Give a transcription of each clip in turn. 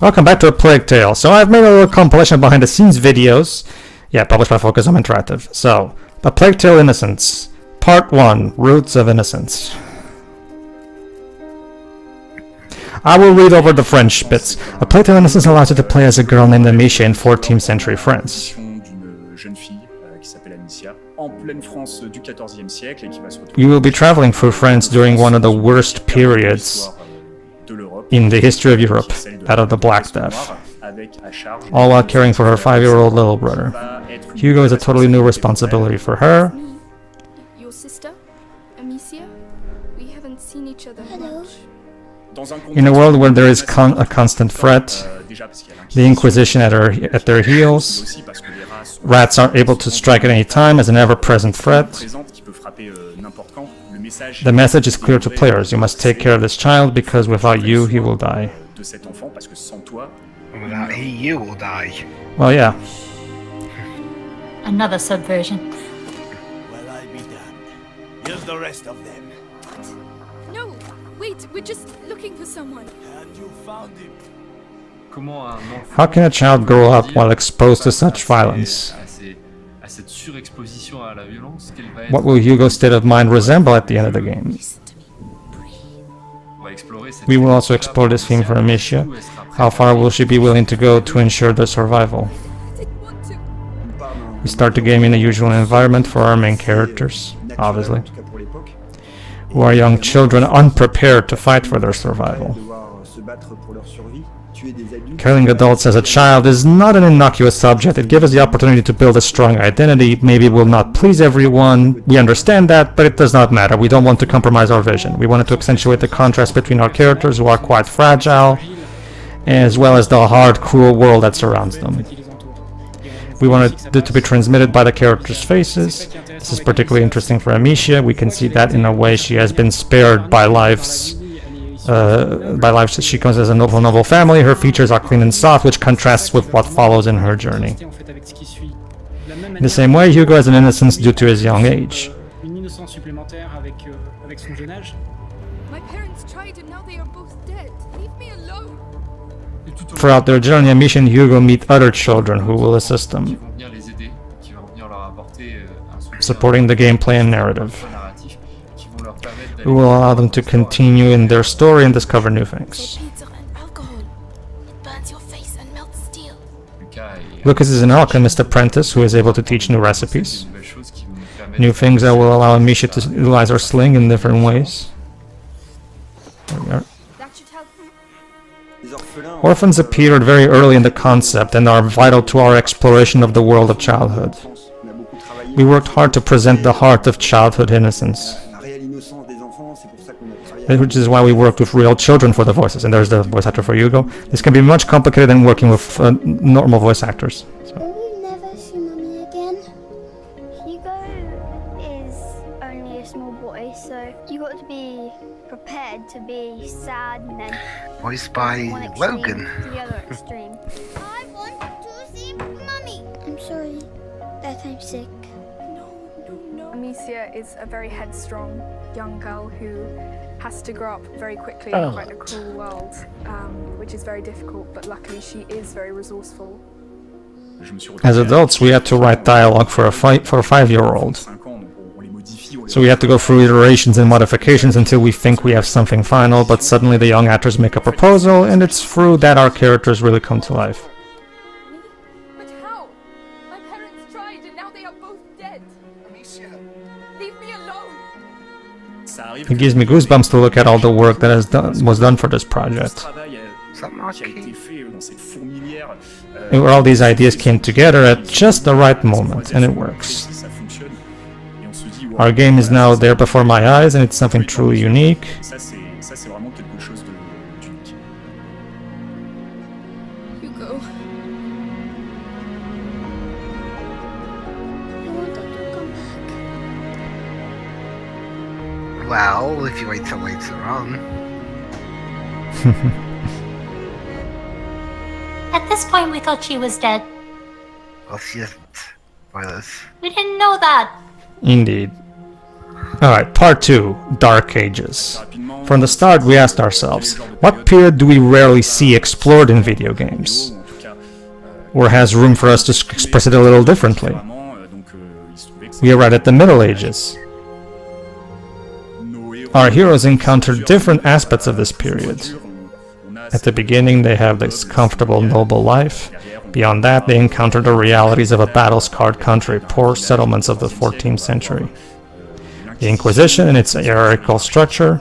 Welcome back to A Plague Tale. So I've made a little compilation of behind the scenes videos. Yeah, published by Focus Home Interactive. So, A Plague Tale Innocence. Part 1, Roots of Innocence. I will read over the French bits. A Plague Tale Innocence allows you to play as a girl named Amicia in 14th century France. You will be traveling through France during one of the worst periods in the history of Europe, that of the Black Death, all while caring for her 5-year-old little brother. Hugo is a totally new responsibility for her. Your sister, Amicia? We haven't seen each other much. In a world where there is a constant threat, the Inquisition at their heels, rats are able to strike at any time as an ever-present threat. The message is clear to players. You must take care of this child because without you, he will die. Without he, you will die. Well, yeah. Another subversion. Well, I'll be damned. Here's the rest of them. No! Wait, we're just looking for someone. And you found him. How can a child grow up while exposed to such violence? What will Hugo's state of mind resemble at the end of the game? We will also explore this theme for Amicia. How far will she be willing to go to ensure their survival? We start the game in the usual environment for our main characters, obviously, who are young children unprepared to fight for their survival. Killing adults as a child is not an innocuous subject. It gives us the opportunity to build a strong identity. Maybe it will not please everyone. We understand that, but it does not matter. We don't want to compromise our vision. We wanted to accentuate the contrast between our characters, who are quite fragile, as well as the hard, cruel world that surrounds them. We wanted it to be transmitted by the characters' faces. This is particularly interesting for Amicia. We can see that in a way she has been spared by lives. She comes as a noble family. Her features are clean and soft, which contrasts with what follows in her journey. In the same way, Hugo has an innocence due to his young age. My parents tried and now they are both dead. Leave me alone. Throughout their journey, Amicia and Hugo meet other children who will assist them, supporting the gameplay and narrative. We will allow them to continue in their story and discover new things. Lucas is an alchemist apprentice who is able to teach new recipes, new things that will allow Amicia to utilize her sling in different ways. There we are. Orphans appeared very early in the concept and are vital to our exploration of the world of childhood. We worked hard to present the heart of childhood innocence, which is why we worked with real children for the voices. And there's the voice actor for Hugo. This can be much complicated than working with normal voice actors. So. Will we never see Mummy again? Hugo is only a small boy, so you got to be prepared to be sad and then Voiced by one extreme Logan. to the other extreme. I want to see Mummy. I'm sorry that I'm sick. No. Amicia is a very headstrong young girl who has to grow up very quickly in quite a cruel world, which is very difficult, but luckily she is very resourceful. As adults, we had to write dialogue for a 5-year-old. So we have to go through iterations and modifications until we think we have something final, but suddenly the young actors make a proposal, and it's through that our characters really come to life. But how? My parents tried and now they are both dead. Amicia, leave me alone. It gives me goosebumps to look at all the work that was done for this project. And where all these ideas came together at just the right moment, and it works. Our game is now there before my eyes, and it's something truly unique. Hugo. I want them to come back. Well, if you wait till later on. At this point, we thought she was dead. Well, she isn't. Spoilers. We didn't know that. Indeed. Alright, part 2, Dark Ages. From the start we asked ourselves, what period do we rarely see explored in video games? Or has room for us to express it a little differently? We arrived at the Middle Ages. Our heroes encountered different aspects of this period. At the beginning they have this comfortable, noble life. Beyond that they encounter the realities of a battle-scarred country, poor settlements of the 14th century. The Inquisition and its hierarchical structure.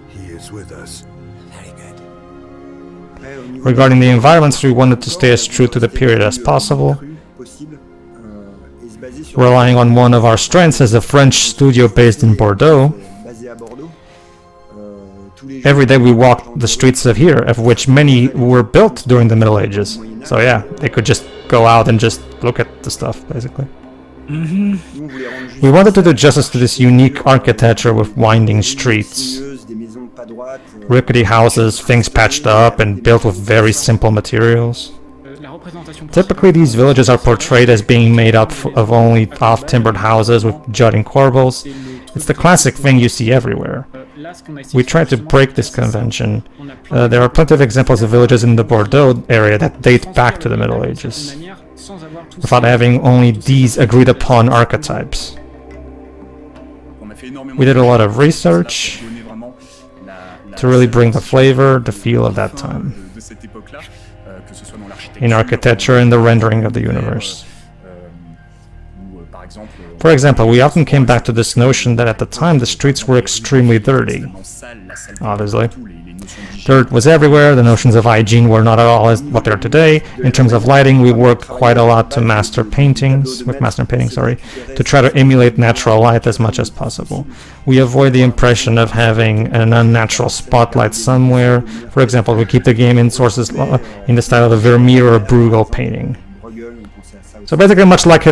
He is with us. Very good. Regarding the environments, we wanted to stay as true to the period as possible, relying on one of our strengths as a French studio based in Bordeaux. Every day we walked the streets of here, of which many were built during the Middle Ages. So yeah, they could just go out and just look at the stuff, basically. We wanted to do justice to this unique architecture with winding streets, rickety houses, things patched up and built with very simple materials. Typically these villages are portrayed as being made up of only off-timbered houses with jutting corbels. It's the classic thing you see everywhere. We tried to break this convention. There are plenty of examples of villages in the Bordeaux area that date back to the Middle Ages, without having only these agreed upon archetypes. We did a lot of research to really bring the flavor, the feel of that time, in architecture and the rendering of the universe. For example, we often came back to this notion that at the time the streets were extremely dirty. Obviously. Dirt was everywhere, the notions of hygiene were not at all as what they are today. In terms of lighting, we worked quite a lot to master painting, to try to emulate natural light as much as possible. We avoid the impression of having an unnatural spotlight somewhere. For example, we keep the game in sources in the style of a Vermeer or Bruegel painting. So basically, much like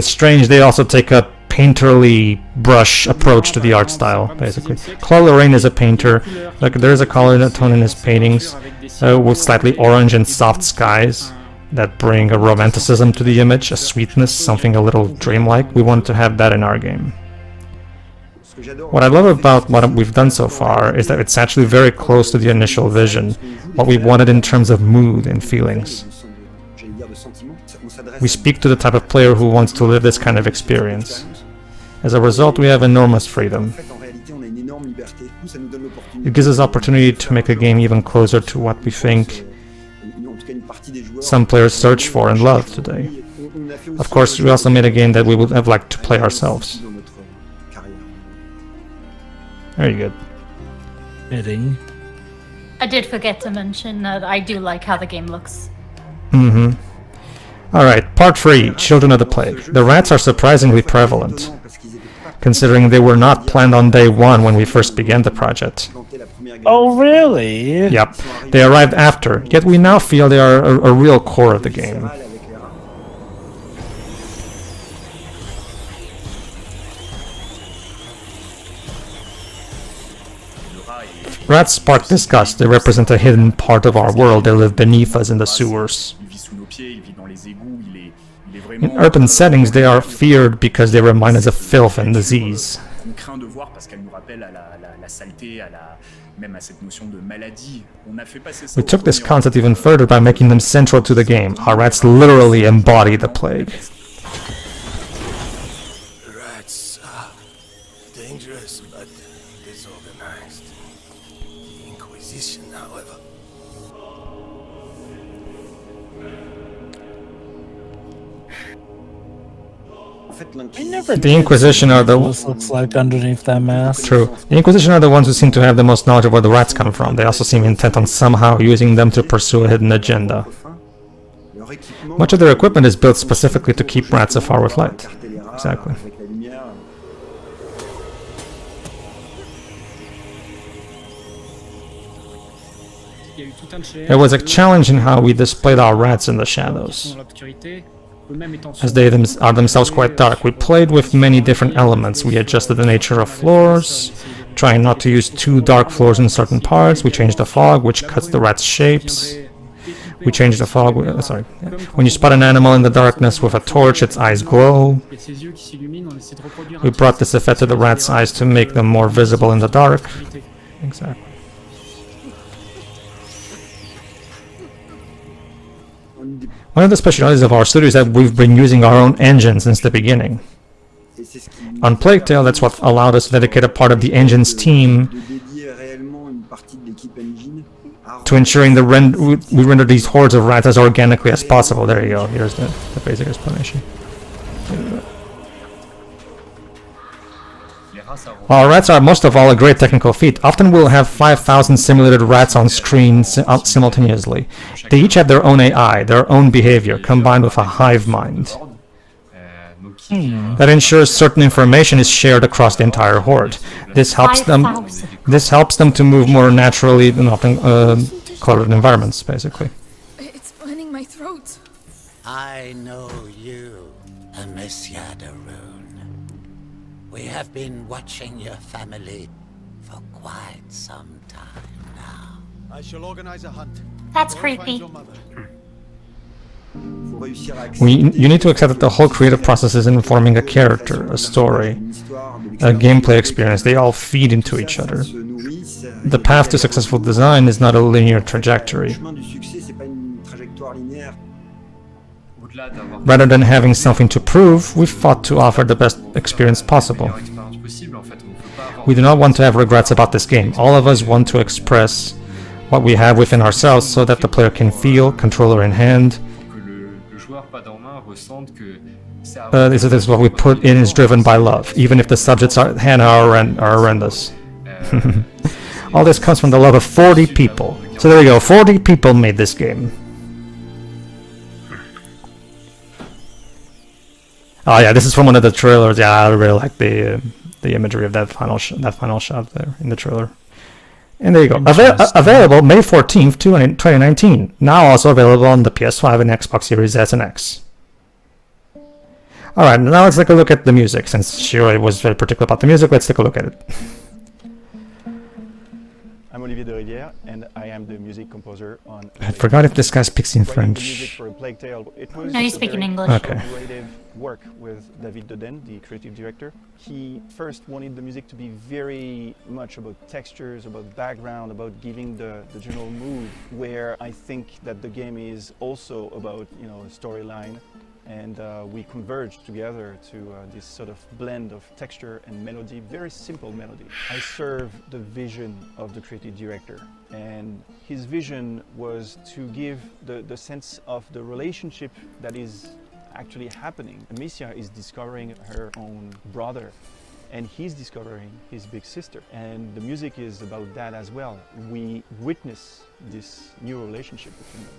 Strange, they also take a painterly brush approach to the art style, basically. Claude Lorraine is a painter. Like, there is a color tone in his paintings with slightly orange and soft skies that bring a romanticism to the image, a sweetness, something a little dreamlike. We want to have that in our game. What I love about what we've done so far is that it's actually very close to the initial vision, what we wanted in terms of mood and feelings. We speak to the type of player who wants to live this kind of experience. As a result, we have enormous freedom. It gives us opportunity to make a game even closer to what we think some players search for and love today. Of course, we also made a game that we would have liked to play ourselves. Very good. Fitting. I did forget to mention that I do like how the game looks. Alright, part 3, Children of the Plague. The rats are surprisingly prevalent, considering they were not planned on day 1 when we first began the project. Oh, really? Yep, they arrived after, yet we now feel they are a real core of the game. Rats spark disgust. They represent a hidden part of our world. They live beneath us in the sewers. In urban settings, they are feared because they remind us of filth and disease. We took this concept even further by making them central to the game. Our rats literally embody the plague. Rats are dangerous but disorganized. The Inquisition, however. The Inquisition are the... looks like underneath that mask. True. The Inquisition are the ones who seem to have the most knowledge of where the rats come from. They also seem intent on somehow using them to pursue a hidden agenda. Much of their equipment is built specifically to keep rats afar with light. Exactly. There was a challenge in how we displayed our rats in the shadows, as they are themselves quite dark. We played with many different elements. We adjusted the nature of floors, trying not to use too dark floors in certain parts. We changed the fog, which cuts the rats' shapes. We change the fog. Sorry. Yeah. When you spot an animal in the darkness with a torch, its eyes glow. We brought this effect to the rat's eyes to make them more visible in the dark. Exactly. One of the specialities of our studio is that we've been using our own engine since the beginning. On Plague Tale, that's what allowed us to dedicate a part of the engine's team to ensuring we render these hordes of rats as organically as possible. There you go. Here's the basic explanation. While rats are most of all a great technical feat, often we'll have 5,000 simulated rats on screen simultaneously. They each have their own AI, their own behavior, combined with a hive mind. That ensures certain information is shared across the entire horde. This helps them to move more naturally in often cluttered environments, basically. It's burning my throat. I know you, Amicia de Rune. We have been watching your family for quite some time now. I shall organize a hunt. That's Go find creepy. your mother. You need to accept that the whole creative process is informing a character, a story, a gameplay experience. They all feed into each other. The path to successful design is not a linear trajectory. Rather than having something to prove, we fought to offer the best experience possible. We do not want to have regrets about this game. All of us want to express what we have within ourselves so that the player can feel, controller in hand. This is what we put in is driven by love, even if the subjects are horrendous. All this comes from the love of 40 people. So there you go, 40 people made this game. Oh yeah, this is from one of the trailers. Yeah, I really like the imagery of that final shot there in the trailer. And there you go. Available May 14th, 2019. Now also available on the PS5 and Xbox Series S and X. Alright, now let's take a look at the music. Since Shiro was very particular about the music, let's take a look at it. I'm Olivier de Rivière, and I am the music composer on... I forgot if this guy speaks in French. Music for Plague Tale. It was No, you speak in English. Okay. Creative work with David Doden, the creative director. He first wanted the music to be very much about textures, about background, about giving the general mood, where I think that the game is also about, you know, a storyline. And we converged together to this sort of blend of texture and melody, very simple melody. I serve the vision of the creative director, and his vision was to give the sense of the relationship that is actually happening. Amicia is discovering her own brother, and he's discovering his big sister. And the music is about that as well. We witness this new relationship between them.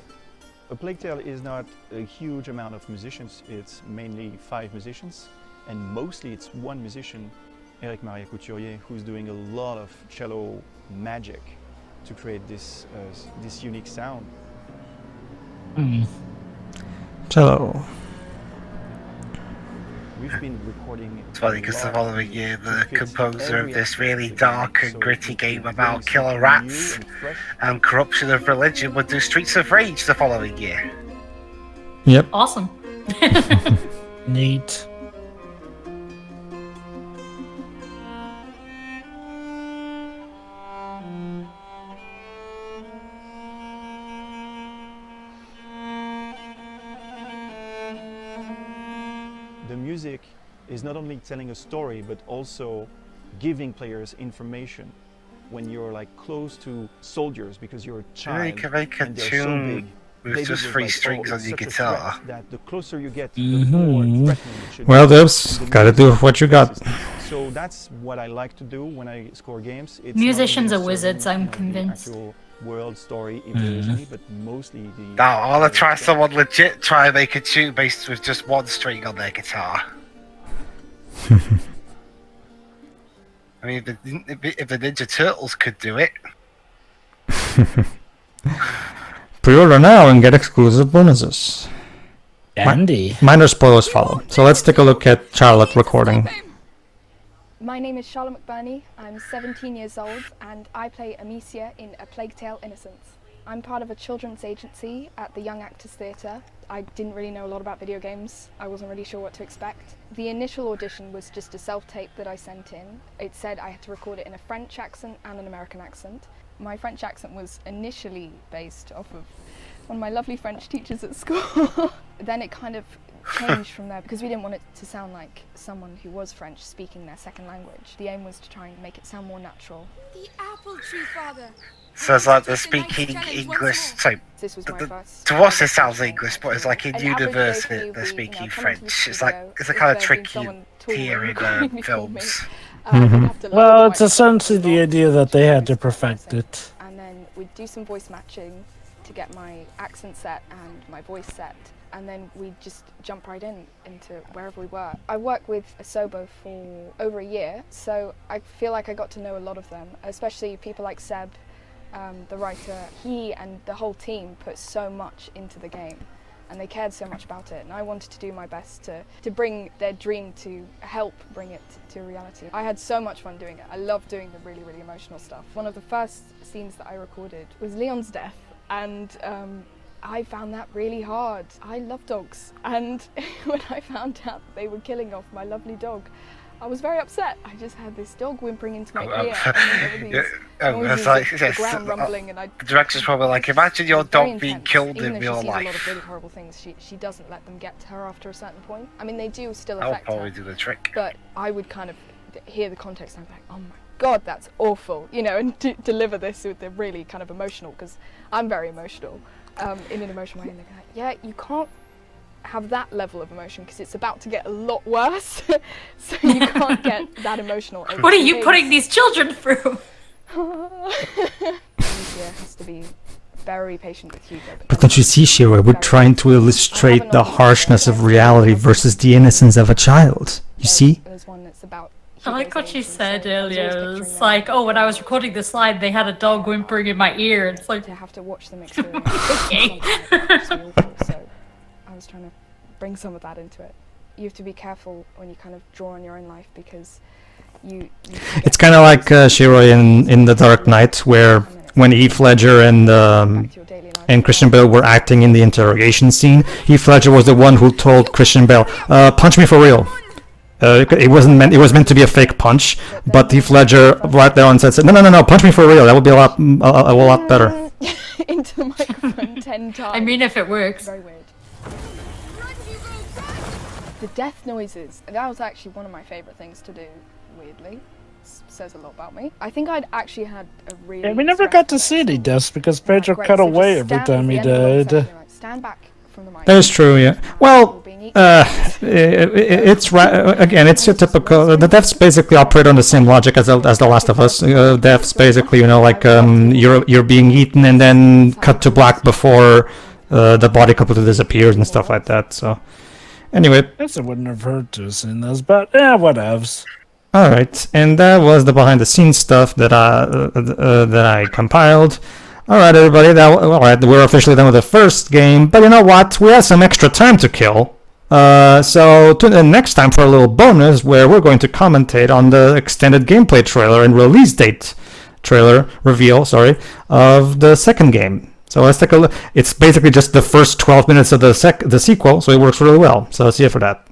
A Plague Tale is not a huge amount of musicians, it's mainly 5 musicians, and mostly it's one musician, Eric Maria Couturier, who's doing a lot of cello magic to create this unique sound. Cello. We've been recording... It's funny because the following year the composer of this really dark and gritty game about killer rats and corruption of religion would do Streets of Rage the following year. Yep. Awesome. Neat. The music is not only telling a story, but also giving players information. When you're like close to soldiers, because you're a child, You can make a and they're so tune big, with David just was 3 like, strings oh, on your it's such a guitar. threat that the closer you get, the more threatening it should Well, be. Dibs, The gotta do music what you got. So that's what I like to do when I score games. It's Musicians not are only wizards, serving, I'm the convinced. actual world story, if there is any, but mostly the... Now, I want to try someone legit try and make a tune based with just 1 string on their guitar. I mean, if the Ninja Turtles could do it. Pre-order now and get exclusive bonuses. Andy. Minor spoilers follow. So let's take a look at Charlotte recording. My name is Charlotte McBurney. I'm 17 years old and I play Amicia in A Plague Tale: Innocence. I'm part of a children's agency at the Young Actors Theatre. I didn't really know a lot about video games. I wasn't really sure what to expect. The initial audition was just a self-tape that I sent in. It said I had to record it in a French accent and an American accent. My French accent was initially based off of one of my lovely French teachers at school. Then it kind of changed from there because we didn't want it to sound like someone who was French speaking their second language. The aim was to try and make it sound more natural. The apple tree, Father. So it's like they're speaking English. So This was my first. to us it sounds English, but it's like in An average university day they're we, speaking come into the French. It's studio, like it's a if kind of there'd been trick you someone taller hear in recording before me, films. we'd have to lower Well, the it's microphone essentially the to idea that they had to perfect it. And then we'd do some voice matching to get my accent set and my voice set. And then we'd just jump right into wherever we were. I worked with Asobo for over a year, so I feel like I got to know a lot of them, especially people like Seb, the writer. He and the whole team put so much into the game, and they cared so much about it, and I wanted to do my best to bring their dream, to help bring it to reality. I had so much fun doing it. I loved doing the really, really emotional stuff. One of the first scenes that I recorded was Leon's death, and I found that really hard. I love dogs, and when I found out that they were killing off my lovely dog, I was very upset. I just had this dog whimpering into my ear, and there were these noises of the ground rumbling, and the director's probably like, imagine your very dog being intense. killed Even in though real she sees a lot of life. really horrible things, she doesn't let them get to her after a certain point. I mean, they do still That'll affect probably her, do the trick. but I would kind of hear the context and I'm like, oh my God, that's awful, you know, and deliver this with the really kind of emotional, because I'm very emotional. In an emotional way, and they're like, yeah, you can't have that level of emotion because it's about to get a lot worse, so you can't get that emotional. What are you putting these children through? Lucia has to be very patient with Hugo. But don't you see, Shira, we're trying to illustrate the harshness of reality versus the innocence of a child. You see? There's one that's about I like what she Hugo's age, said so I was always earlier. picturing It's them like, oh, when I was recording this slide, they had a dog whimpering in my ear. It's like, to have to watch them experience Okay. something like that, which is awful. So I was trying to bring some of that into it. You have to be careful when you kind of draw on your own life, because you It's kind of like Shira in The Dark Knight, where when Heath Ledger and Christian Bale were acting in the interrogation scene, Heath Ledger was the one who told Christian Bale, punch me for real. It was meant to be a fake punch, but Heath Ledger right there on set said, no, punch me for real. That would be a lot better. into the microphone 10 times. I mean, if it works. Very weird. The death noises, that was actually one of my favourite things to do, weirdly. Says a lot about me. I think I'd actually had a really... Yeah, we never got to see any deaths because Pedro Great, cut so away just every stand time at he the end of the died. section, like, stand back from the mic. That is true, yeah. Well, it's right again. It's your typical. The deaths basically operate on the same logic as The Last of Us. Deaths basically, like you're being eaten and then cut to black before the body completely disappears and stuff like that. So, anyway. I guess it wouldn't have hurt to have seen those, but yeah, whatevs. All right, and that was the behind-the-scenes stuff that I compiled. All right, everybody. All right, we're officially done with the first game, but you know what? We have some extra time to kill. So tune in next time for a little bonus where we're going to commentate on the extended gameplay trailer and release date reveal of the second game. So let's take a look. It's basically just the first 12 minutes of the sequel, so it works really well. So see you for that.